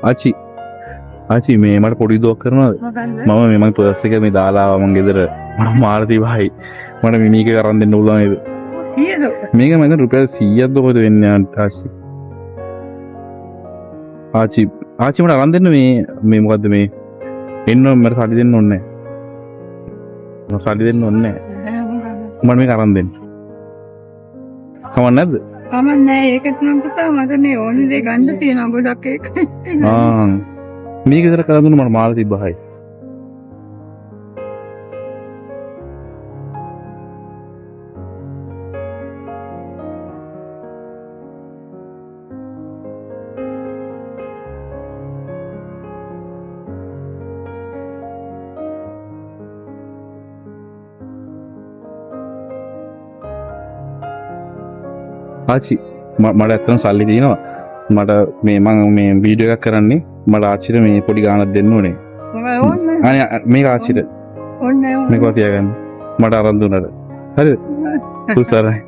ආචි මේ මට පොඩි දුවක් කරනවද? මම මගේ පර්ස් එක මේ දාලා ආවා මං ගෙදර. මට මාරති භායි. මට මේක අරන් දෙන්න පුළුවන් නේද? කීයද? මේක මම රුපියල් 100ක් දුකද වෙන්නේ ආචි. ආචි මට අරන් දෙන්න මේ මොකද්ද මේ එන්න මට සල්ලි දෙන්න ඕනේ නැහැ. මට සල්ලි දෙන්න ඕනේ නැහැ. මට මේක අරන් දෙන්න. කවන්න නැද්ද? කමක් නැහැ ඒකට නම් පුතා මට නේ ඕනේ දේ ගන්න තියෙනවා ගොඩක් ඒක. මේක විතර කරන් දුන්න මට මාළු තිබ්බහයි. ආචි මට ඇත්තටම සල්ලි තියෙනවා. මට මේ වීඩියෝ එකක් කරන්නේ මට ආච්චිට මේ පොඩි ගාණක් දෙන්න ඕනේ. ඕනේ. අනේ මේක ආච්චිට ඕනේ. මේක තියාගන්න. මට අරන් දුන්නට. හරිද? උසාරයි.